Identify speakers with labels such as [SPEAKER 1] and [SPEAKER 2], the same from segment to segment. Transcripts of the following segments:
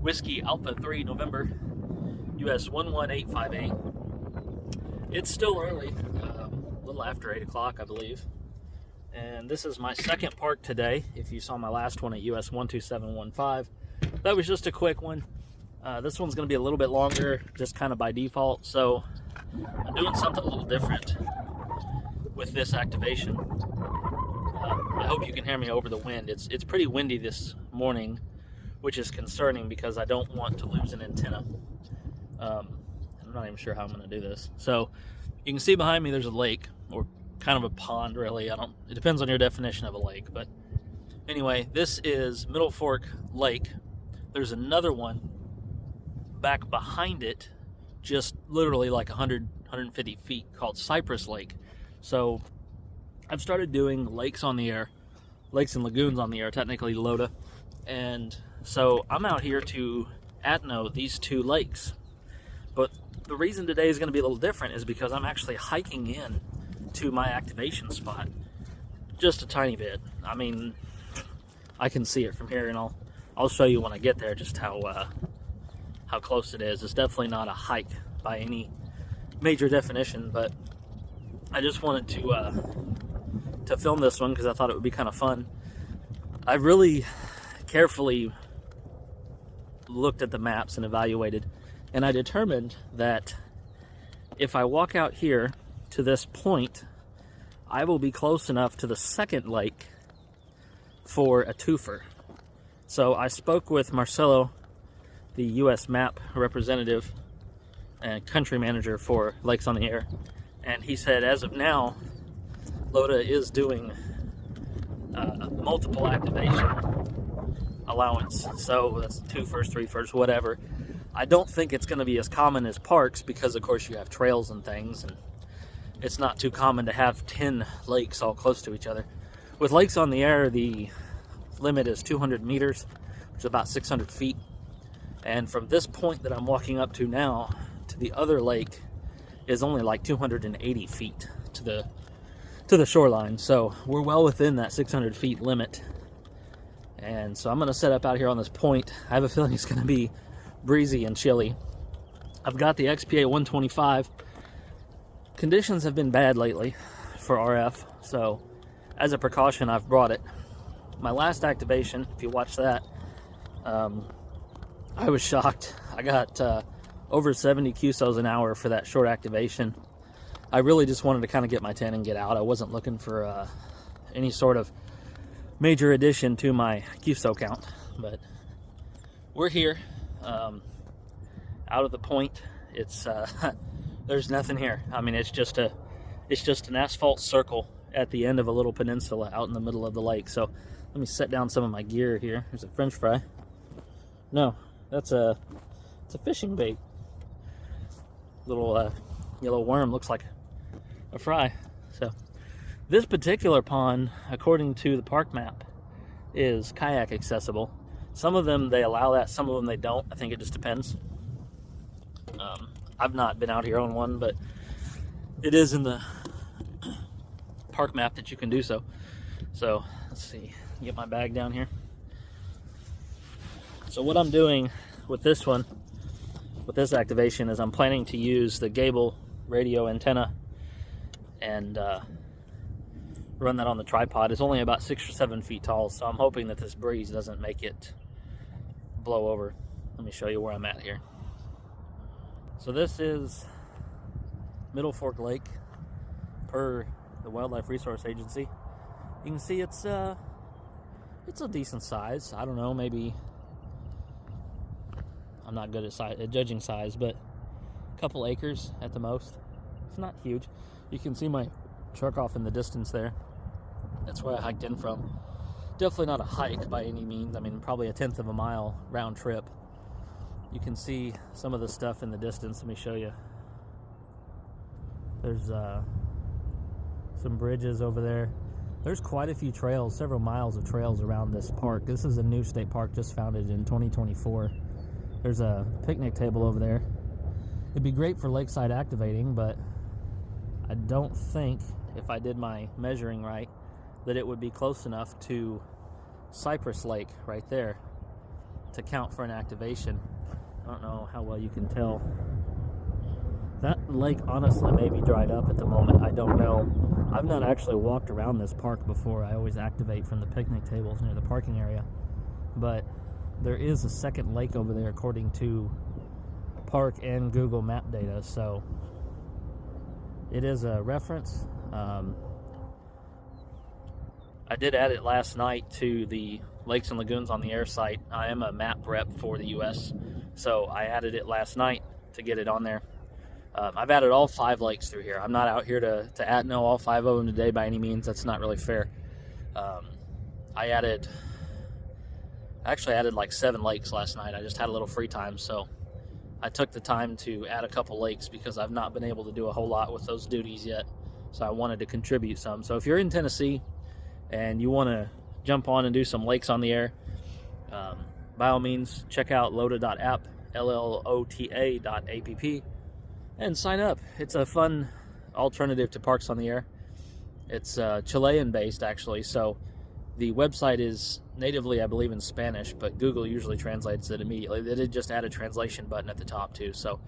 [SPEAKER 1] Whiskey Alpha 3 November, US-11858. It's still early, a little after 8 o'clock, I believe. And this is my second park today. If you saw my last one at US-12715, that was just a quick one. This one's going to be a little bit longer, just kind of by default. So I'm doing something a little different with this activation. I hope you can hear me over the wind. It's pretty windy this morning, which is concerning because I don't want to lose an antenna. I'm not even sure how I'm going to do this. So you can see behind me there's a lake, or kind of a pond, really. It depends on your definition of a lake. But anyway, this is Middle Fork Lake. There's another one back behind it, just literally like 150 feet, called Cypress Lake. So I've started doing lakes on the air, lakes and lagoons on the air, technically LLOTA. And so I'm out here to ATNO these two lakes. But the reason today is going to be a little different is because I'm actually hiking in to my activation spot just a tiny bit. I mean, I can see it from here, and I'll show you when I get there just how close it is. It's definitely not a hike by any major definition, but I just wanted to film this one because I thought it would be kind of fun. I really carefully looked at the maps and evaluated, and I determined that if I walk out here to this point, I will be close enough to the second lake for a twofer. So I spoke with Marcelo, the US map representative and country manager for Lakes on the Air, and he said as of now LLOTA is doing multiple activation allowance, so that's 2-first, 3-first, whatever. I don't think it's going to be as common as parks because of course you have trails and things, and it's not too common to have 10 lakes all close to each other. With Lakes on the Air, the limit is 200 meters, which is about 600 feet. And from this point that I'm walking up to now to the other lake is only like 280 feet to the shoreline. So we're well within that 600 feet limit. And so I'm going to set up out here on this point. I have a feeling it's going to be breezy and chilly. I've got the XPA125. Conditions have been bad lately for RF, so as a precaution I've brought it. My last activation, if you watch that, I was shocked. I got over 70 QSOs an hour for that short activation. I really just wanted to kind of get my 10 and get out. I wasn't looking for any sort of major addition to my QSO count, but we're here out of the point. It's there's nothing here. I mean, it's just an asphalt circle at the end of a little peninsula out in the middle of the lake. So let me set down some of my gear here. There's a French fry. No, it's a fishing bait. Little yellow worm, looks like a fry. So this particular pond, according to the park map, is kayak accessible. Some of them they allow that, some of them they don't. I think it just depends. I've not been out here on one, but it is in the park map that you can do so. So let's see, get my bag down here. So what I'm doing with this one, with this activation, is I'm planning to use the Gabil radio antenna and run that on the tripod. It's only about 6 or 7 feet tall, so I'm hoping that this breeze doesn't make it blow over. Let me show you where I'm at here. So this is Middle Fork Lake per the Wildlife Resource Agency. You can see it's a decent size. I don't know, maybe, I'm not good at judging size, but a couple acres at the most. It's not huge. You can see my truck off in the distance there. That's where I hiked in from. Definitely not a hike by any means. I mean, probably a 1/10 of a mile round trip. You can see some of the stuff in the distance. Let me show you. There's some bridges over there. There's quite a few trails, several miles of trails around this park. This is a new state park just founded in 2024. There's a picnic table over there. It'd be great for lakeside activating, but I don't think, if I did my measuring right, that it would be close enough to Cypress Lake right there to count for an activation. I don't know how well you can tell. That lake honestly may be dried up at the moment. I don't know. I've not actually walked around this park before. I always activate from the picnic tables near the parking area. But there is a second lake over there according to park and Google map data. So it is a reference. I did add it last night to the Lakes and Lagoons on the Air site. I am a map rep for the US, so I added it last night to get it on there. I've added all 5 lakes through here. I'm not out here to ATNO all 5 of them today by any means. That's not really fair. I actually added like 7 lakes last night. I just had a little free time, so I took the time to add a couple lakes because I've not been able to do a whole lot with those duties yet. So I wanted to contribute some. So if you're in Tennessee and you want to jump on and do some lakes on the air, by all means, check out LLOTA.app, LLOTA.app, and sign up. It's a fun alternative to Parks on the Air. It's Chilean based, actually, so the website is natively, I believe, in Spanish, but Google usually translates it immediately. They did just add a translation button at the top too, so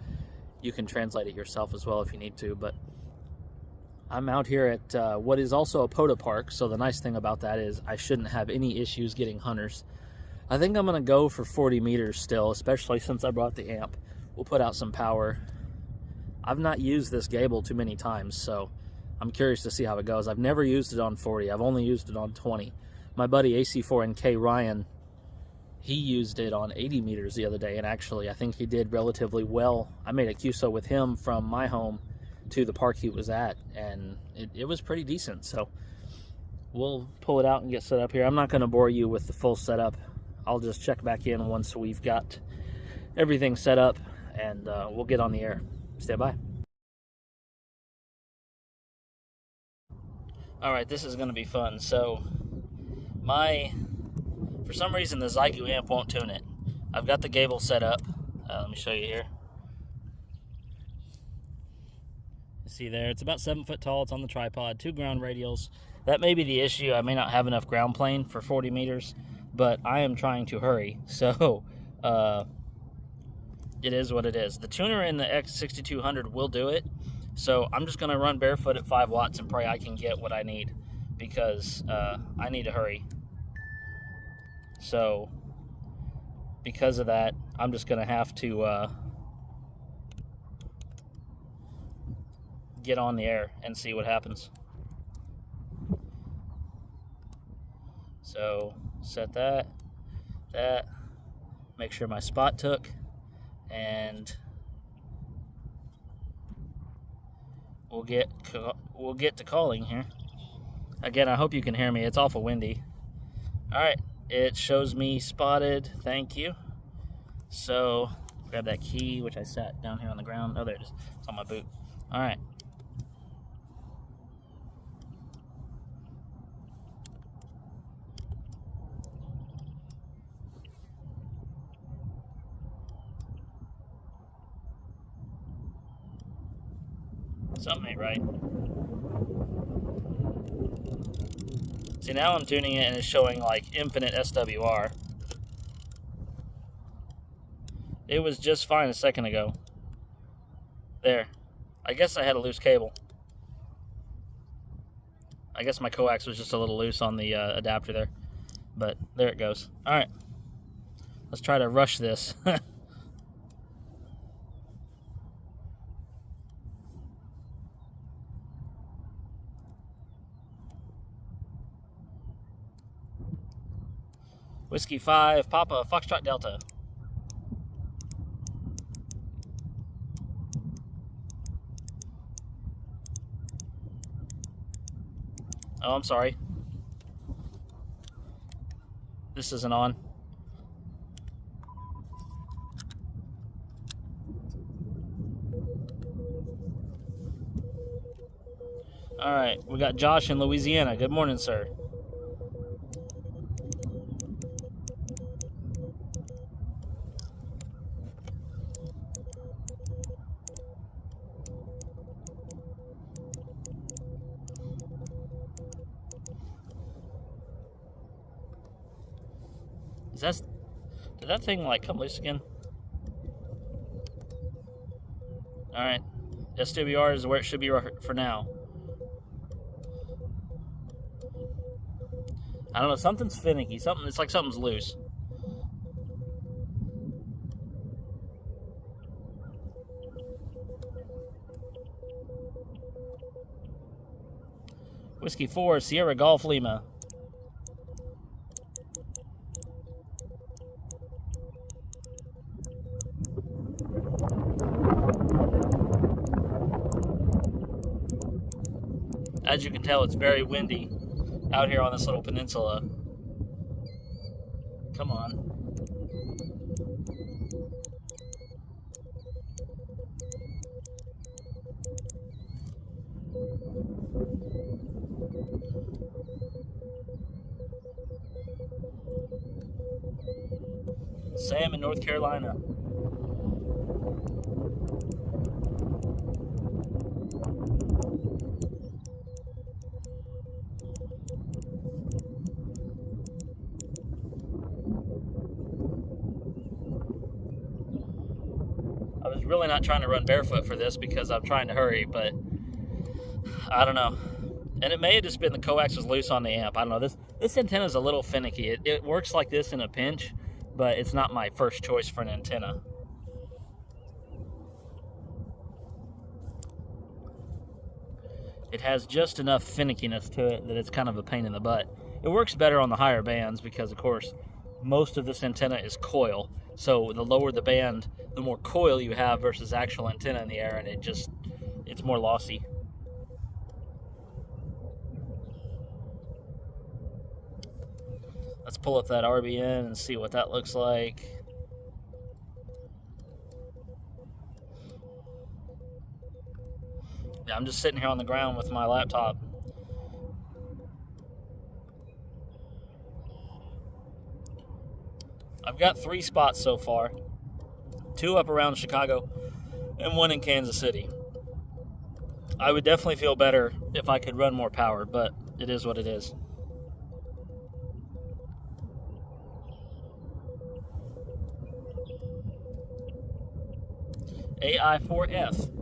[SPEAKER 1] you can translate it yourself as well if you need to. But I'm out here at what is also a POTA park, so the nice thing about that is I shouldn't have any issues getting hunters. I think I'm going to go for 40 meters still, especially since I brought the amp. We'll put out some power. I've not used this Gabil too many times, so I'm curious to see how it goes. I've never used it on 40. I've only used it on 20. My buddy AC4NK Ryan, he used it on 80 meters the other day, and actually I think he did relatively well. I made a QSO with him from my home to the park he was at, and it was pretty decent. So we'll pull it out and get set up here. I'm not going to bore you with the full setup. I'll just check back in once we've got everything set up, and we'll get on the air. Stand by. Alright, this is going to be fun. So for some reason the Zygu amp won't tune it. I've got the Gabil set up. Let me show you here. You see there, it's about 7 foot tall. It's on the tripod, 2 ground radials. That may be the issue. I may not have enough ground plane for 40 meters, but I am trying to hurry. So it is what it is. The tuner in the X6200 will do it. So I'm just going to run barefoot at 5 watts and pray I can get what I need, because I need to hurry. So because of that, I'm just going to have to get on the air and see what happens. So set that, make sure my spot took, and we'll get to calling here. Again, I hope you can hear me. It's awful windy. All right, it shows me spotted. Thank you. So grab that key, which I sat down here on the ground. Oh, there it is. It's on my boot. All right. Something ain't right. See, now I'm tuning it and it's showing like infinite SWR. It was just fine a second ago. There. I guess I had a loose cable. I guess my coax was just a little loose on the adapter there. But there it goes. Alright. Let's try to rush this. Whiskey 5, Papa, Foxtrot Delta. Oh, I'm sorry. This isn't on. All right, we got Josh in Louisiana. Good morning, sir. Did Did that thing like come loose again? Alright. SWR is where it should be for now. I don't know, something's finicky. It's like something's loose. Whiskey 4, Sierra Golf Lima. As you can tell, it's very windy out here on this little peninsula. Come on. Sam in North Carolina. I was really not trying to run barefoot for this because I'm trying to hurry, but I don't know. And it may have just been the coax was loose on the amp. I don't know. This antenna is a little finicky. It works like this in a pinch, but it's not my first choice for an antenna. It has just enough finickiness to it that it's kind of a pain in the butt. It works better on the higher bands because, of course, most of this antenna is coil. So the lower the band, the more coil you have versus actual antenna in the air, and it's more lossy. Let's pull up that RBN and see what that looks like. Yeah, I'm just sitting here on the ground with my laptop. I've got 3 spots so far. 2 up around Chicago and 1 in Kansas City. I would definitely feel better if I could run more power, but it is what it is. AI4F.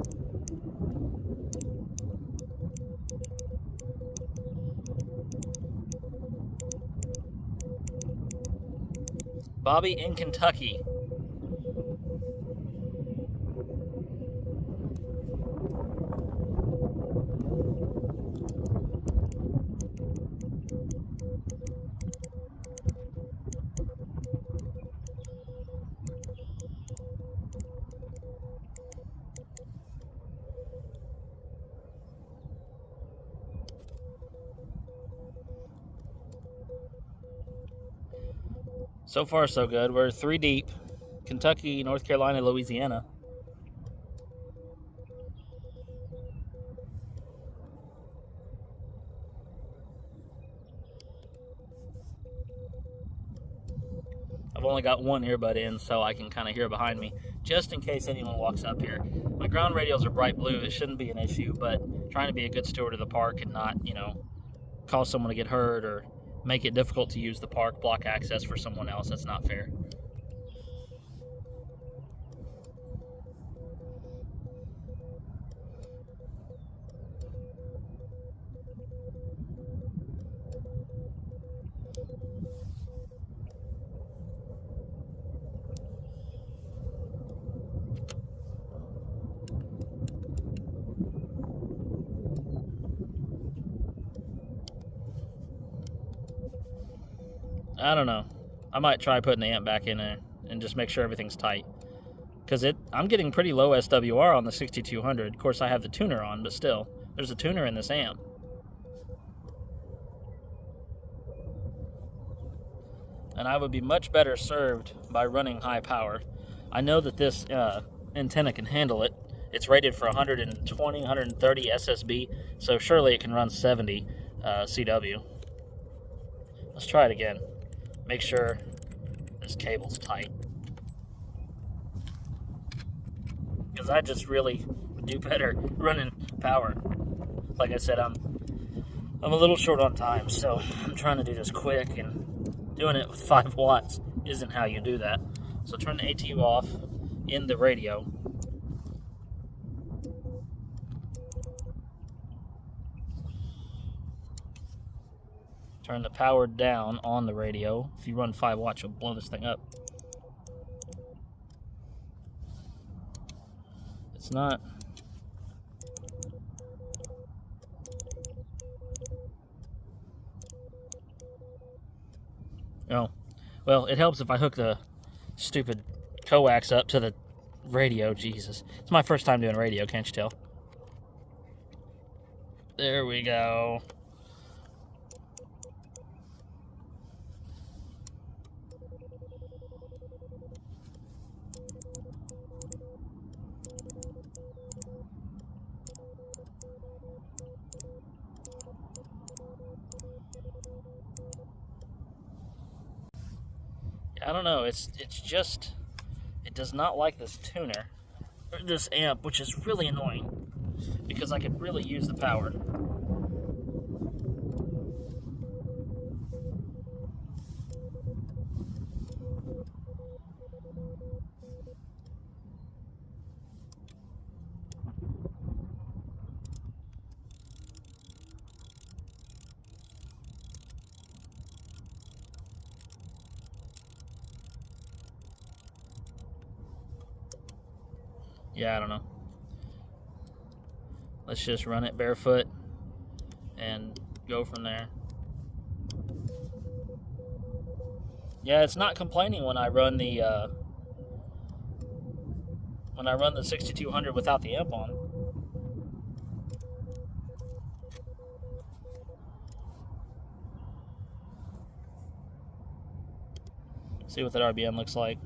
[SPEAKER 1] Bobby in Kentucky. So far, so good. We're 3 deep. Kentucky, North Carolina, Louisiana. I've only got 1 earbud in, so I can kind of hear behind me, just in case anyone walks up here. My ground radios are bright blue. It shouldn't be an issue, but trying to be a good steward of the park and not, cause someone to get hurt or make it difficult to use the park, block access for someone else. That's not fair. I don't know. I might try putting the amp back in there and just make sure everything's tight. Because I'm getting pretty low SWR on the 6200. Of course, I have the tuner on, but still, there's a tuner in this amp. And I would be much better served by running high power. I know that this antenna can handle it. It's rated for 120, 130 SSB, so surely it can run 70 CW. Let's try it again. Make sure this cable's tight. Because I just really would do better running power. Like I said, I'm a little short on time, so I'm trying to do this quick, and doing it with 5 watts isn't how you do that. So turn the ATU off in the radio. Turn the power down on the radio. If you run 5 watts, you'll blow this thing up. It's not. Oh, well, it helps if I hook the stupid coax up to the radio. Jesus. It's my first time doing radio, can't you tell? There we go. I don't know, it's just, it does not like this tuner, or this amp, which is really annoying, because I could really use the power. Yeah, I don't know. Let's just run it barefoot and go from there. Yeah, it's not complaining when I run the 6200 without the amp on. See what that RBN looks like.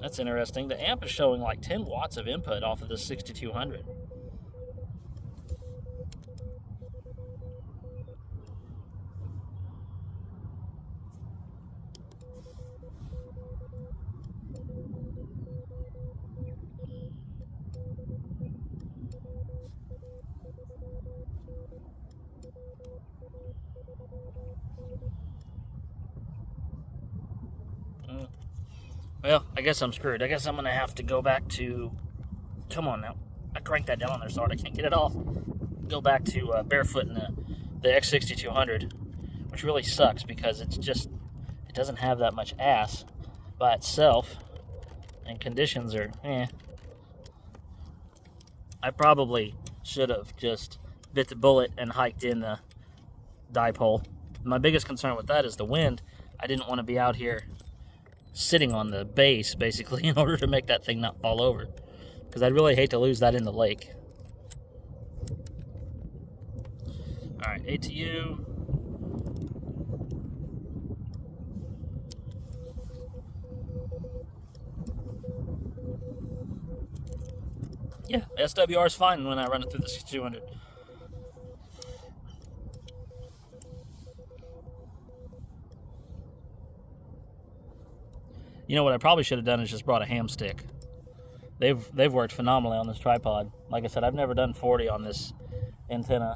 [SPEAKER 1] That's interesting. The amp is showing like 10 watts of input off of the 6200. Well, I guess I'm screwed. I guess I'm going to have to go back to... Come on now. I cranked that down on there so hard I can't get it off. Go back to barefoot in the X6200, which really sucks because it's just... It doesn't have that much ass by itself. And conditions are... I probably should have just bit the bullet and hiked in the dipole. My biggest concern with that is the wind. I didn't want to be out here sitting on the base, basically, in order to make that thing not fall over. Because I'd really hate to lose that in the lake. Alright, ATU. Yeah, SWR is fine when I run it through the 6200. You know what I probably should have done is just brought a ham stick. They've worked phenomenally on this tripod. Like I said, I've never done 40 on this antenna.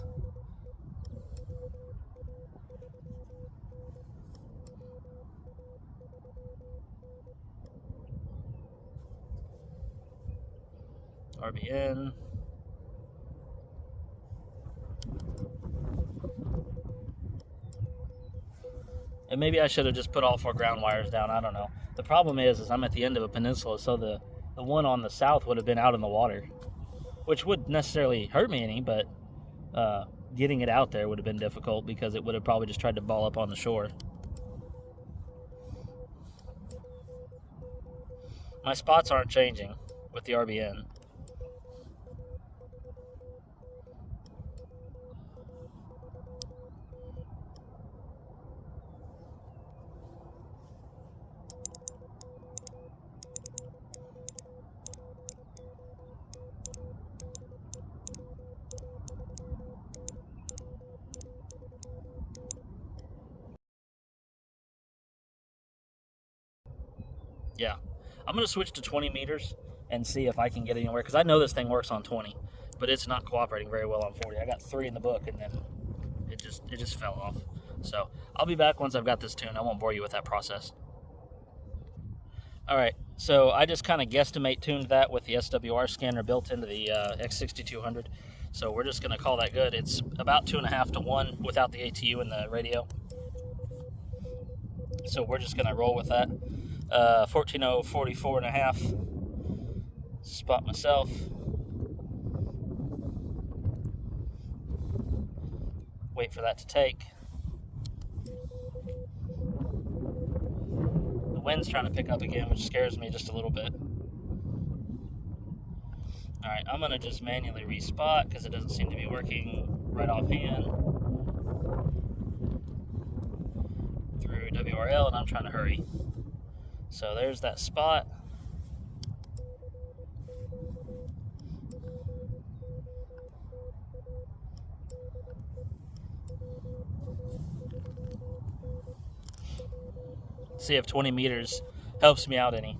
[SPEAKER 1] RBN. And maybe I should have just put all 4 ground wires down. I don't know. The problem is I'm at the end of a peninsula, so the one on the south would have been out in the water, which wouldn't necessarily hurt me any, but getting it out there would have been difficult because it would have probably just tried to ball up on the shore. My spots aren't changing with the RBN. Yeah, I'm going to switch to 20 meters and see if I can get anywhere, because I know this thing works on 20, but it's not cooperating very well on 40. I got 3 in the book, and then It just fell off. So I'll be back once I've got this tuned. I won't bore you with that process. All right, so I just kind of guesstimate tuned that with the SWR scanner built into the X6200. So we're just gonna call that good. It's about 2.5 to 1 without the ATU and the radio. So we're just gonna roll with that. 14.044.5. Spot myself. Wait for that to take. The wind's trying to pick up again, which scares me just a little bit. All right, I'm gonna just manually respot because it doesn't seem to be working right offhand through WRL, and I'm trying to hurry. So there's that spot. See if 20 meters helps me out any.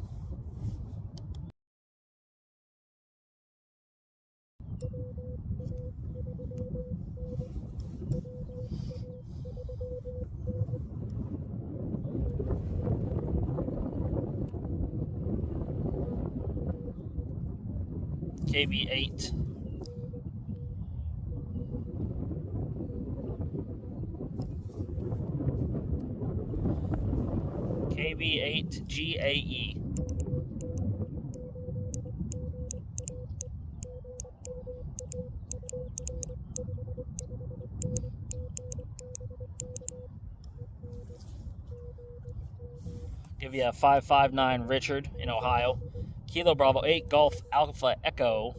[SPEAKER 1] KB8. KB8GAE. Give you a 559 Richard in Ohio. Kilo Bravo 8 Golf Alpha Echo.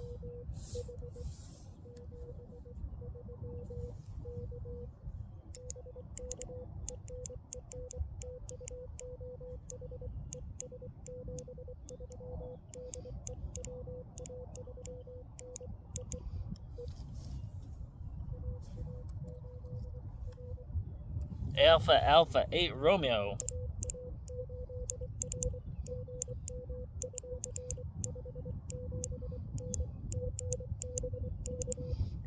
[SPEAKER 1] Alpha 8 Romeo.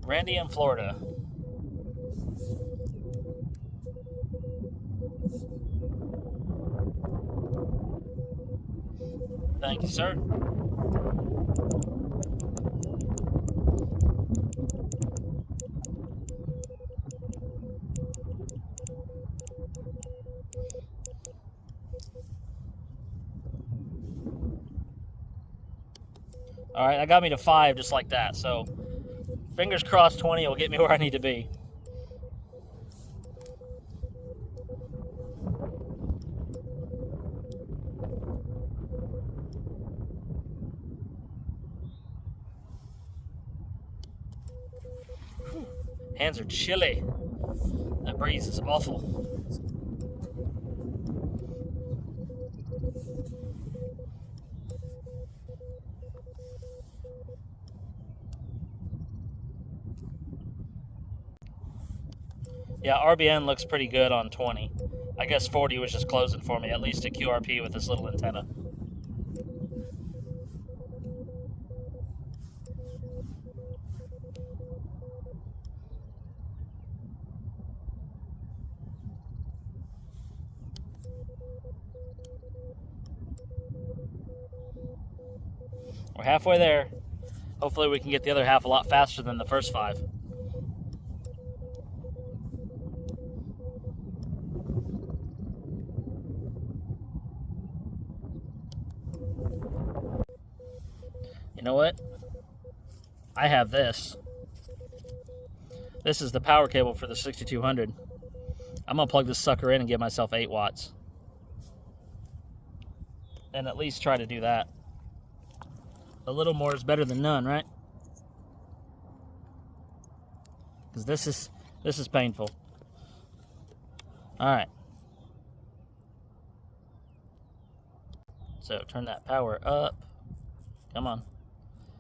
[SPEAKER 1] Randy in Florida. Thank you, sir. All right, that got me to 5 just like that. So fingers crossed 20 will get me where I need to be. Whew. Hands are chilly. That breeze is awful. Yeah, RBN looks pretty good on 20. I guess 40 was just closing for me, at least a QRP with this little antenna. We're halfway there. Hopefully we can get the other half a lot faster than the first 5. You know what? I have this. This is the power cable for the 6200. I'm going to plug this sucker in and give myself 8 watts. And at least try to do that. A little more is better than none, right? Because this is painful. All right. So turn that power up. Come on.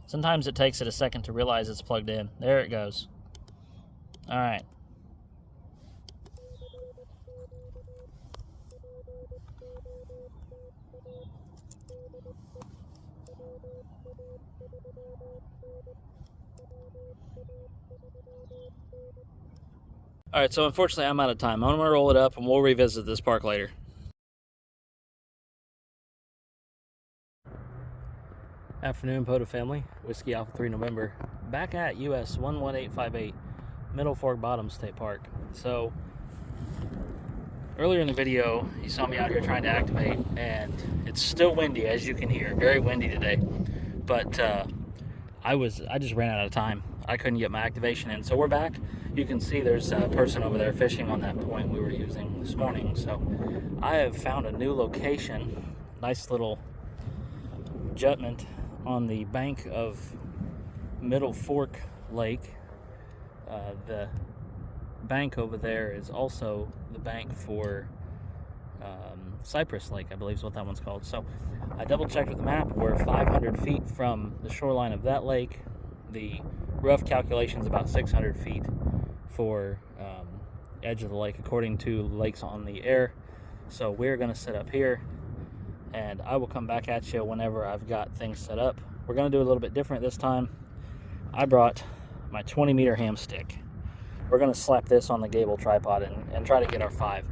[SPEAKER 1] Sometimes it takes it a second to realize it's plugged in. There it goes. All right. Alright, so unfortunately I'm out of time. I'm going to roll it up and we'll revisit this park later. Afternoon, POTA family. Whiskey Alpha 3 November. Back at US-11858, Middle Fork Bottom State Park. So, earlier in the video, you saw me out here trying to activate, and it's still windy, as you can hear. Very windy today. But I just ran out of time. I couldn't get my activation in. So we're back. You can see there's a person over there fishing on that point we were using this morning. So I have found a new location. Nice little jutment on the bank of Middle Fork Lake. The bank over there is also the bank for Cypress Lake, I believe is what that one's called. So I double checked with the map. We're 500 feet from the shoreline of that lake. The rough calculation is about 600 feet for edge of the lake, according to Lakes on the Air. So we're going to set up here, and I will come back at you whenever I've got things set up. We're going to do a little bit different this time. I brought my 20-meter ham stick. We're going to slap this on the Gabil tripod and try to get our 5.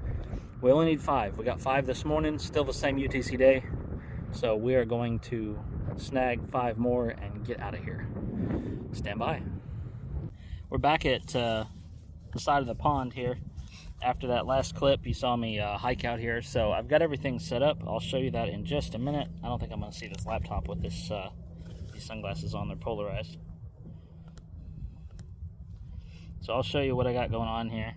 [SPEAKER 1] We only need 5. We got 5 this morning, still the same UTC day. So we are going to snag 5 more and get out of here. Stand by. We're back at the side of the pond here. After that last clip, you saw me hike out here. So I've got everything set up. I'll show you that in just a minute. I don't think I'm going to see this laptop with this these sunglasses on. They're polarized. So I'll show you what I got going on here.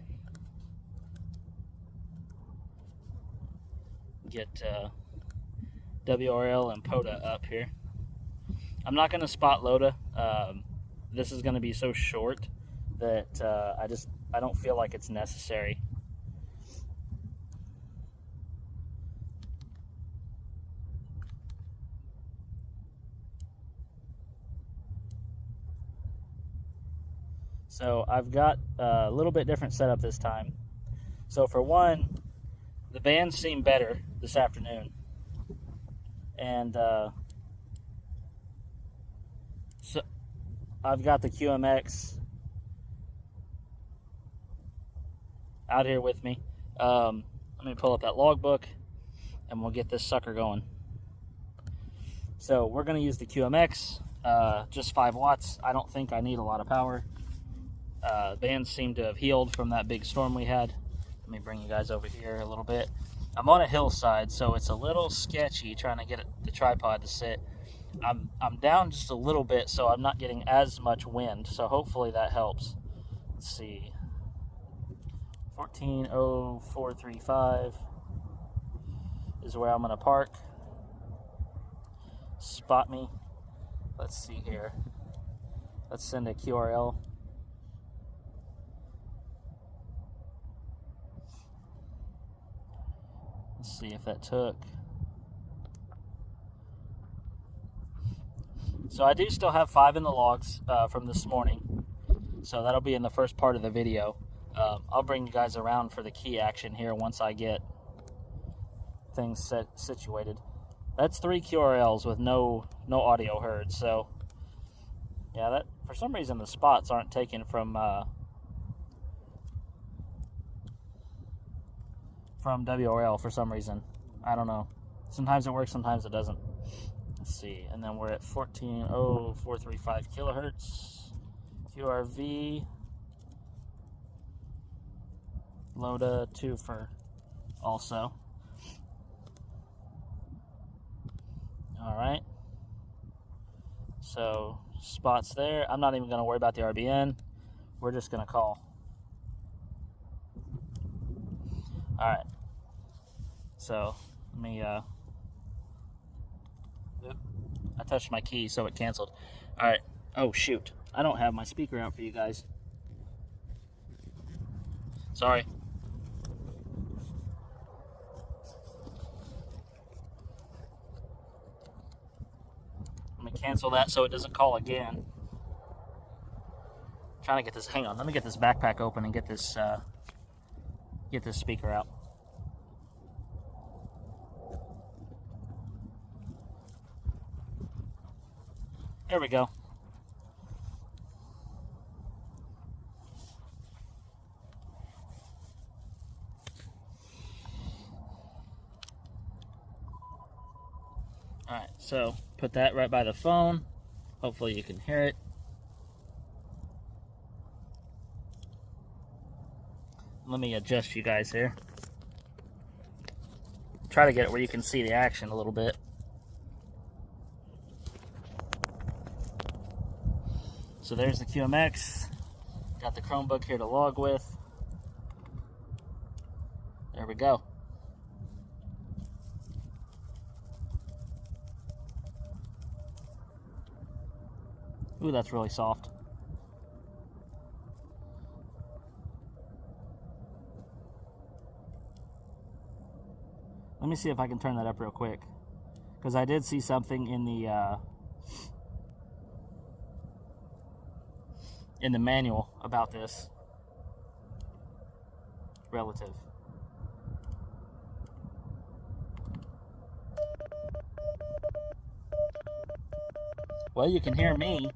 [SPEAKER 1] Get WRL and POTA up here. I'm not going to spot LLOTA. This is going to be so short that I don't feel like it's necessary. So I've got a little bit different setup this time. So for one, the bands seem better this afternoon. And so I've got the QMX out here with me. Let me pull up that logbook and we'll get this sucker going. So we're going to use the QMX, just 5 watts. I don't think I need a lot of power. Bands seem to have healed from that big storm we had. Let me bring you guys over here a little bit. I'm on a hillside, so it's a little sketchy trying to get the tripod to sit. I'm down just a little bit, so I'm not getting as much wind, so hopefully that helps. Let's see. 140435 is where I'm going to park. Spot me. Let's see here. Let's send a QRL. Let's see if that took. So I do still have 5 in the logs from this morning. So that'll be in the first part of the video. I'll bring you guys around for the key action here once I get things situated. That's 3 QRLs with no audio heard. So yeah, that for some reason the spots aren't taken from WRL for some reason. I don't know. Sometimes it works, sometimes it doesn't. Let's see. And then we're at 140435 kilohertz. QRV. LLOTA 2 for also. Alright. So, spots there. I'm not even going to worry about the RBN. We're just going to call. Alright. So, let me, I touched my key, so it canceled. Alright. Oh, shoot. I don't have my speaker out for you guys. Sorry. Let me cancel that so it doesn't call again. Trying to get this, hang on, let me get this backpack open and get this speaker out. There we go. Alright, so put that right by the phone. Hopefully you can hear it. Let me adjust you guys here. Try to get it where you can see the action a little bit. So there's the QMX. Got the Chromebook here to log with. There we go. Ooh, that's really soft. Let me see if I can turn that up real quick, because I did see something in the manual about this relative. Well, you can hear me.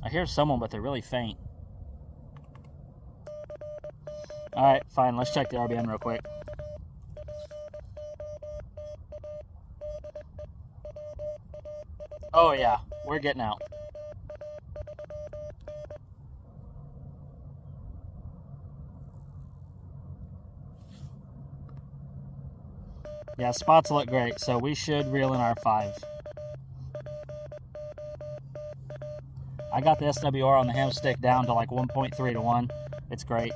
[SPEAKER 1] I hear someone, but they're really faint. Alright, fine. Let's check the RBM real quick. Oh yeah, we're getting out. Yeah, spots look great, so we should reel in our 5. I got the SWR on the ham stick down to like 1.3 to 1. It's great.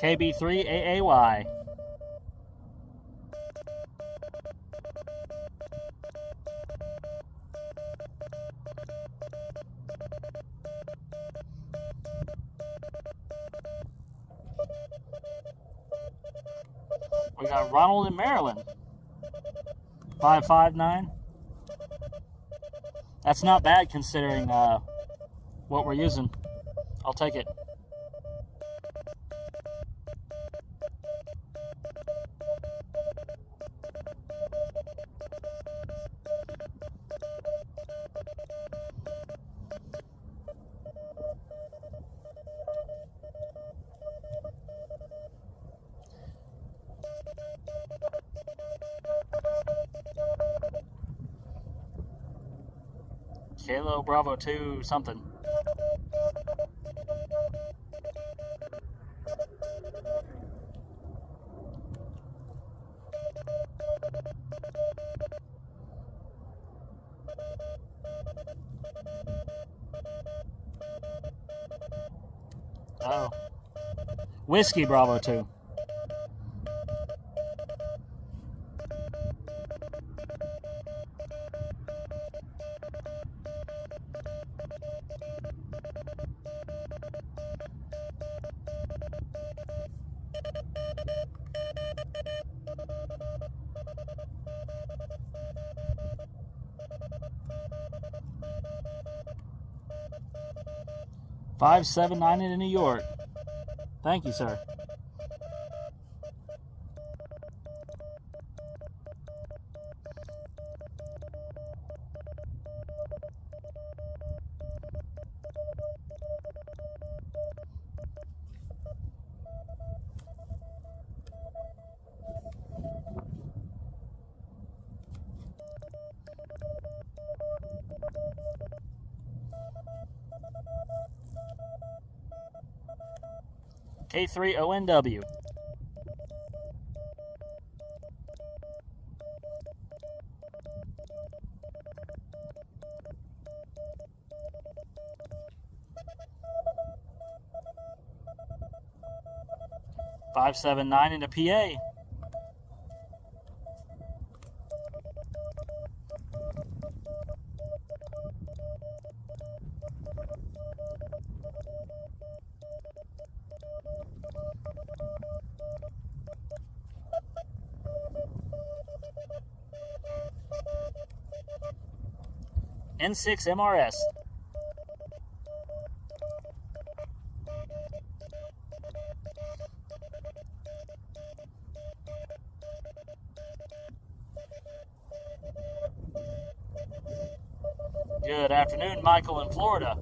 [SPEAKER 1] KB3AAY. We got Ronald in Maryland. 559. That's not bad considering what we're using. I'll take it. Kilo Bravo 2 something. Oh. Whiskey Bravo 2. $579 in New York. Thank you, sir. K3ONW. 579 into PA. N6 MRS. Good afternoon, Michael in Florida.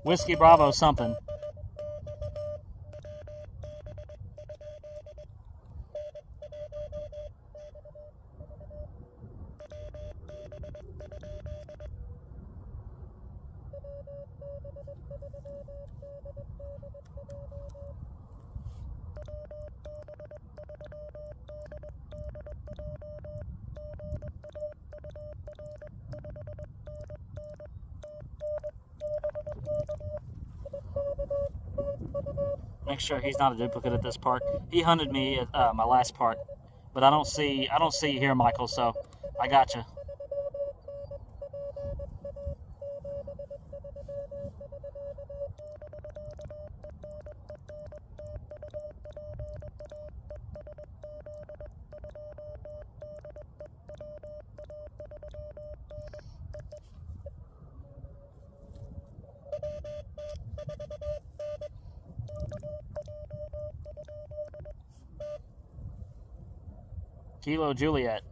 [SPEAKER 1] Whiskey Bravo something. Make sure he's not a duplicate at this part. He hunted me at my last part, but I don't see you here, Michael. So I got you. Kilo Juliet.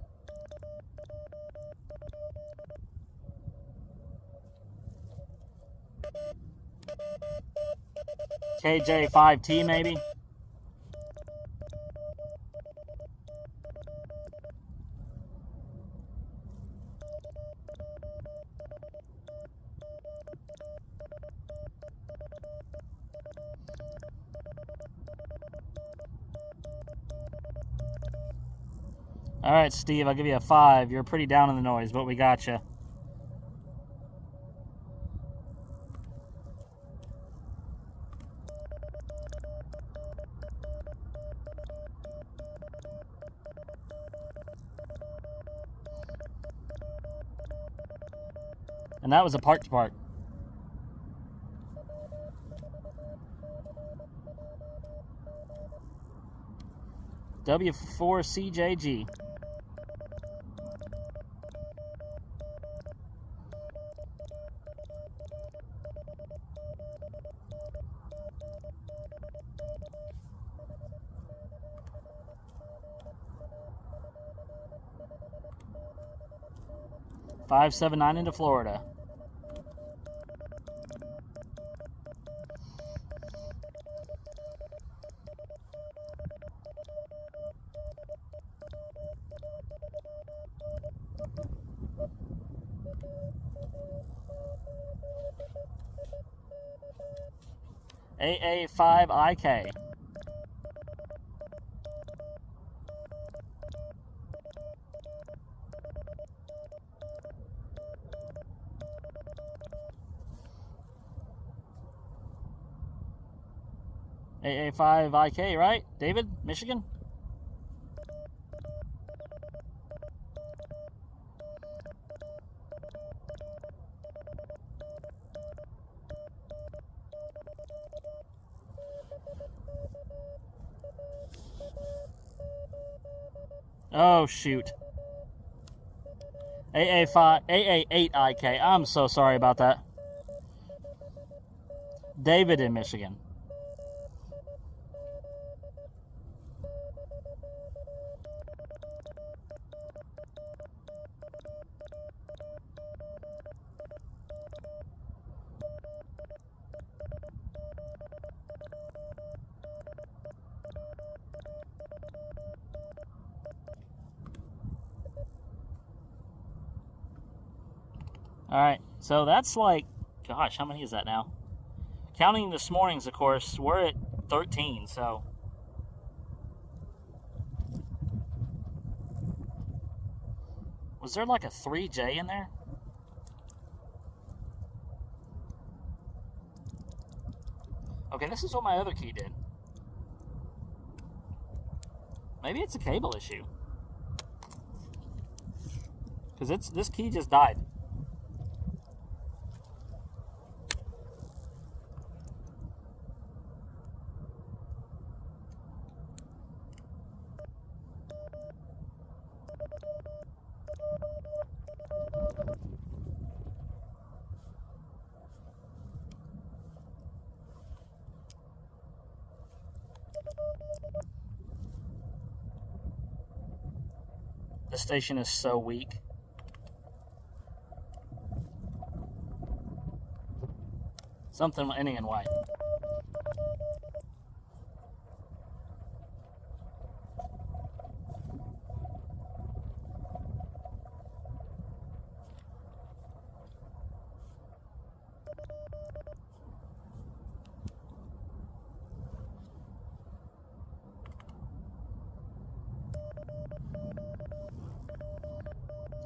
[SPEAKER 1] KJ5T maybe. All right, Steve, I'll give you a 5. You're pretty down in the noise, but we got you. And that was a part to part. W4CJG. $579 into Florida. AA5IK. AA5IK, right? David, Michigan? Oh, shoot. AA8IK. I'm so sorry about that. David in Michigan. Alright, so that's like, gosh, how many is that now? Counting this morning's, of course, we're at 13, so. Was there like a 3J in there? Okay, this is what my other key did. Maybe it's a cable issue. Because this key just died. The station is so weak. Something ending in white.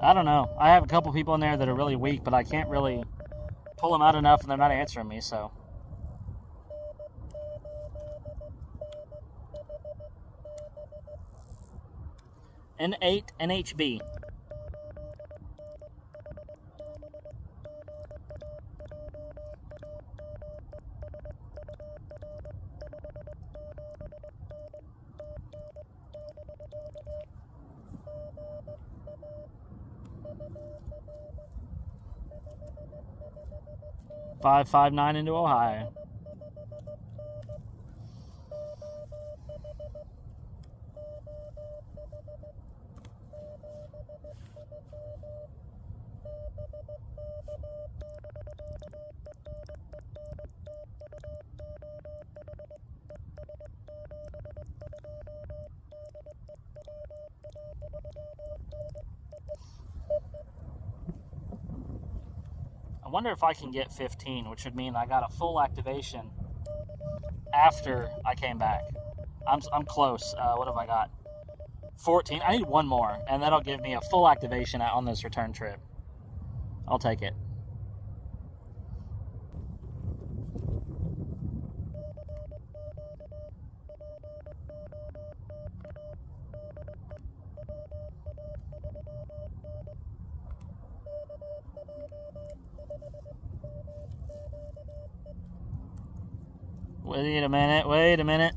[SPEAKER 1] I don't know. I have a couple people in there that are really weak, but I can't really pull them out enough and they're not answering me, so. N8 NHB. .559 into Ohio. I wonder if I can get 15, which would mean I got a full activation after I came back. I'm close. What have I got? 14. I need one more, and that'll give me a full activation on this return trip. I'll take it. Wait a minute.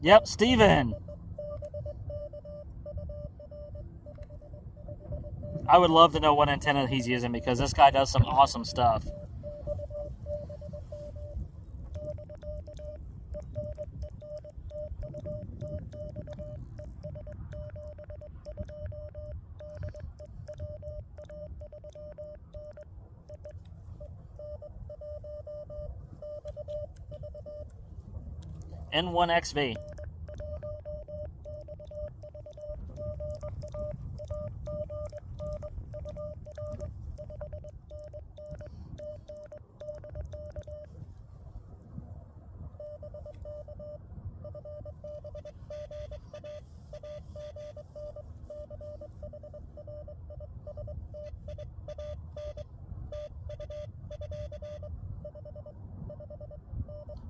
[SPEAKER 1] Yep, Steven. I would love to know what antenna he's using because this guy does some awesome stuff. N1XV.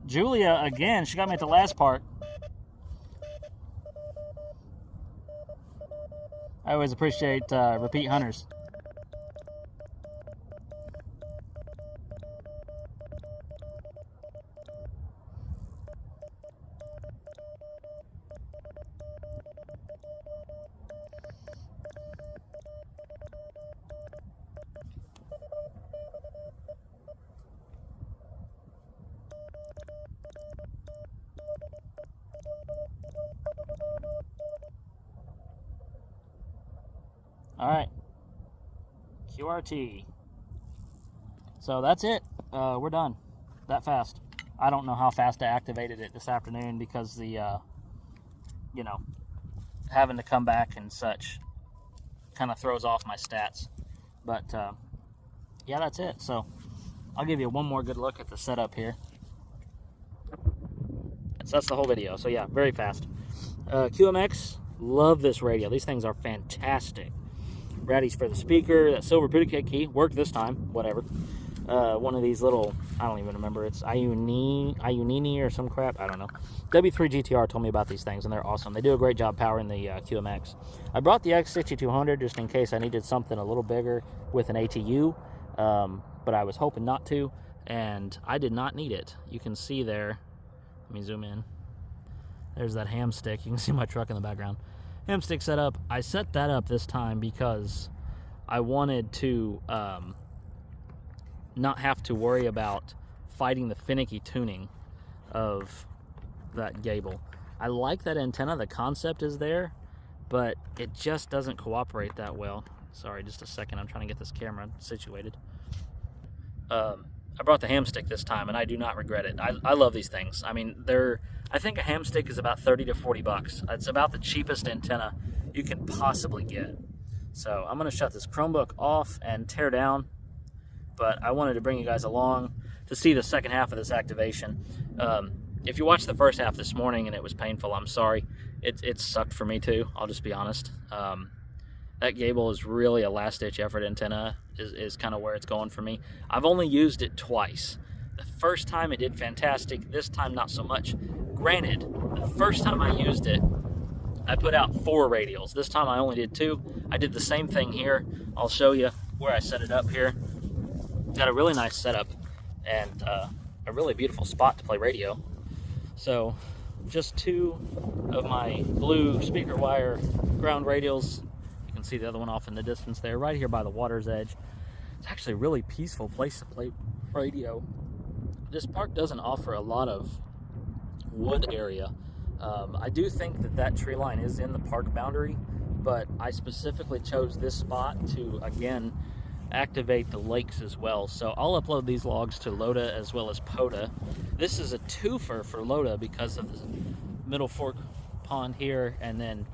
[SPEAKER 1] Julia, again, she got me at the last part. I always appreciate repeat hunters. All right, QRT. So that's it. We're done. That fast. I don't know how fast I activated it this afternoon because the, you know, having to come back and such kind of throws off my stats. But, yeah, that's it. So I'll give you one more good look at the setup here. So that's the whole video. So, yeah, very fast. QMX, love this radio. These things are fantastic. Raddies for the speaker. That silver Putikeeg key worked this time. Whatever. One of these little, I don't even remember. It's Ionini or some crap. I don't know. W3 GTR told me about these things, and they're awesome. They do a great job powering the QMX. I brought the X6200 just in case I needed something a little bigger with an ATU, but I was hoping not to, and I did not need it. You can see there. Let me zoom in. There's that ham stick. You can see my truck in the background. Ham stick setup. I set that up this time because I wanted to not have to worry about fighting the finicky tuning of that Gabil. I like that antenna. The concept is there, but it just doesn't cooperate that well. Sorry, just a second. I'm trying to get this camera situated. I brought the ham stick this time, and I do not regret it. I love these things. I mean, I think a ham stick is about 30 to 40 bucks. It's about the cheapest antenna you can possibly get. So I'm going to shut this Chromebook off and tear down, but I wanted to bring you guys along to see the second half of this activation. If you watched the first half this morning and it was painful, I'm sorry. It sucked for me too, I'll just be honest. That Gabil is really a last-ditch effort antenna, is kind of where it's going for me. I've only used it twice. The first time it did fantastic, this time not so much. Granted, the first time I used it, I put out 4 radials. This time I only did 2. I did the same thing here. I'll show you where I set it up here. Got a really nice setup and a really beautiful spot to play radio. So just 2 of my blue speaker wire ground radials. You can see the other one off in the distance there, right here by the water's edge. It's actually a really peaceful place to play radio. This park doesn't offer a lot of wood area. I do think that tree line is in the park boundary, but I specifically chose this spot to, again, activate the lakes as well. So I'll upload these logs to LLOTA as well as POTA. This is a twofer for LLOTA because of the Middle Fork Pond here and then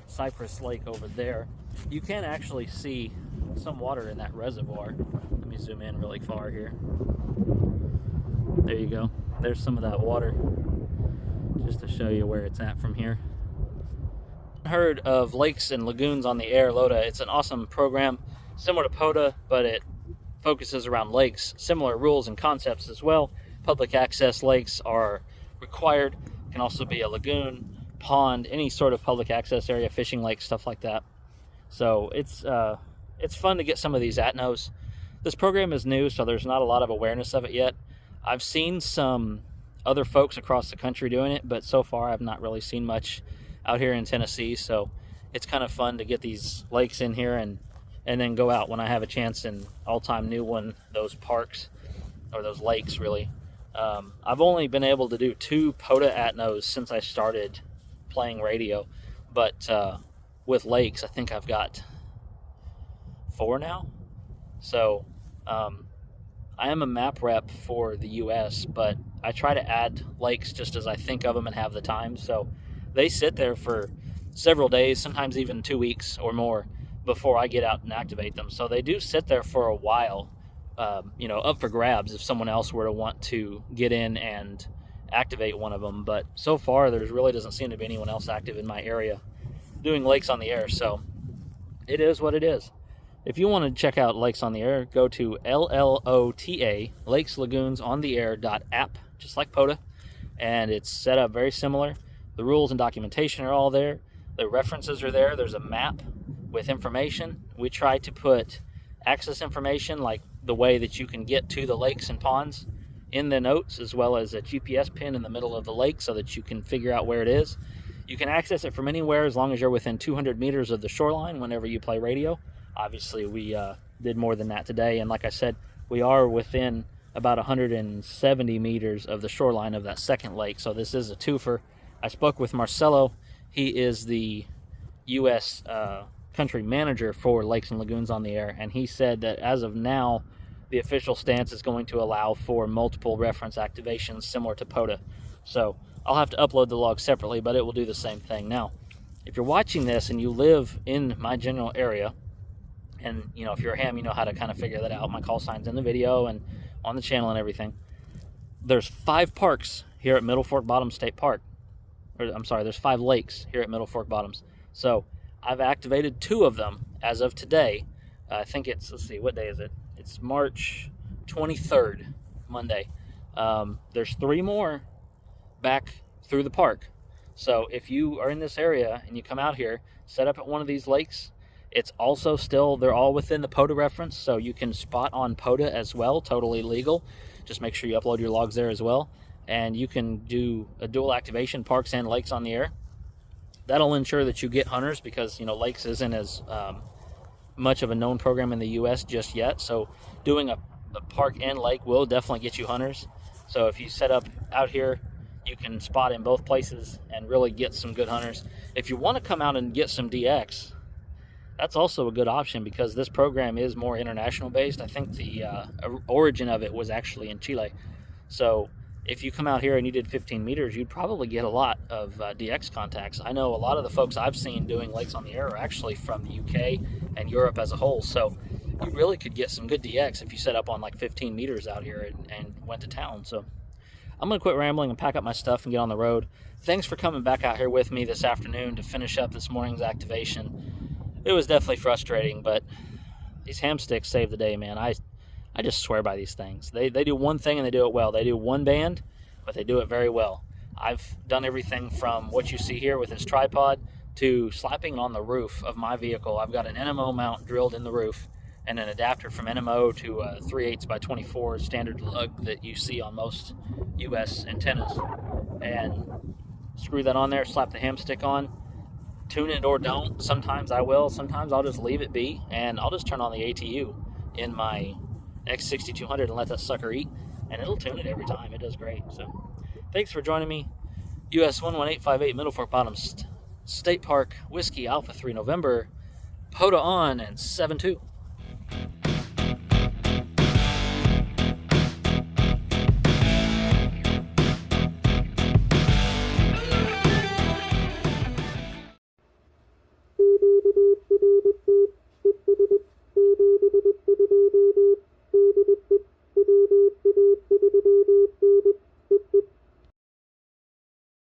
[SPEAKER 1] Cypress Lake over there. You can actually see some water in that reservoir. Let me zoom in really far here. There you go. There's some of that water, just to show you where it's at from here. Heard of Lakes and Lagoons on the Air, LLOTA. It's an awesome program, similar to POTA, but it focuses around lakes. Similar rules and concepts as well. Public access lakes are required. It can also be a lagoon, pond, any sort of public access area, fishing lake, stuff like that. So it's fun to get some of these ATNOs. This program is new, so there's not a lot of awareness of it yet. I've seen some other folks across the country doing it, but so far I've not really seen much out here in Tennessee. So it's kind of fun to get these lakes in here and then go out when I have a chance in all-time new one, those parks, or those lakes really. I've only been able to do 2 POTA ATNOs since I started playing radio, but with lakes I think I've got 4 now. So I am a map rep for the US, but I try to add lakes just as I think of them and have the time. So they sit there for several days, sometimes even 2 weeks or more before I get out and activate them. So they do sit there for a while, you know, up for grabs if someone else were to want to get in and activate one of them. But so far there really doesn't seem to be anyone else active in my area doing Lakes on the Air. So it is what it is. If you want to check out Lakes on the Air, go to LLOTA, Lakes Lagoons on the Air.app, just like POTA, and it's set up very similar. The rules and documentation are all there. The references are there. There's a map with information. We try to put access information, like the way that you can get to the lakes and ponds, in the notes, as well as a GPS pin in the middle of the lake so that you can figure out where it is. You can access it from anywhere as long as you're within 200 meters of the shoreline whenever you play radio. Obviously, we did more than that today, and like I said, we are within about 170 meters of the shoreline of that second lake, so this is a twofer. I spoke with Marcelo. He is the US country manager for Lakes and Lagoons on the Air, and he said that as of now, the official stance is going to allow for multiple reference activations similar to POTA. So I'll have to upload the log separately, but it will do the same thing. Now, if you're watching this and you live in my general area, and you know, if you're a ham, you know how to kind of figure that out. My call sign's in the video and on the channel and everything. There's 5 parks here at Middle Fork Bottoms State Park. Or, I'm sorry, there's 5 lakes here at Middle Fork Bottoms. So I've activated 2 of them as of today. I think it's, let's see, what day is it? It's March 23rd, Monday. There's 3 more back through the park. So if you are in this area and you come out here, set up at one of these lakes, it's also still, they're all within the POTA reference, so you can spot on POTA as well, totally legal. Just make sure you upload your logs there as well. And you can do a dual activation, parks and lakes on the air. That'll ensure that you get hunters, because, you know, lakes isn't as much of a known program in the US just yet. So doing a park and lake will definitely get you hunters. So if you set up out here, you can spot in both places and really get some good hunters. If you want to come out and get some DX, that's also a good option, because this program is more international based. I think the origin of it was actually in Chile. So if you come out here and you did 15 meters, you'd probably get a lot of DX contacts. I know a lot of the folks I've seen doing Lakes on the Air are actually from the UK and Europe as a whole. So you really could get some good DX if you set up on like 15 meters out here and went to town. So I'm going to quit rambling and pack up my stuff and get on the road. Thanks for coming back out here with me this afternoon to finish up this morning's activation. It was definitely frustrating, but these ham sticks save the day, man. I just swear by these things. They do one thing and they do it well. They do one band, but they do it very well. I've done everything from what you see here with this tripod to slapping on the roof of my vehicle. I've got an NMO mount drilled in the roof and an adapter from NMO to a 3/8 by 24 standard lug that you see on most US antennas. And screw that on there, slap the ham stick on, tune it or don't. Sometimes I will, sometimes I'll just leave it be, and I'll just turn on the ATU in my X6200 and let that sucker eat, and it'll tune it every time. It does great. So thanks for joining me. US-11858 Middle Fork Bottoms State Park, Whiskey Alpha 3 November, POTA on, and 7-2.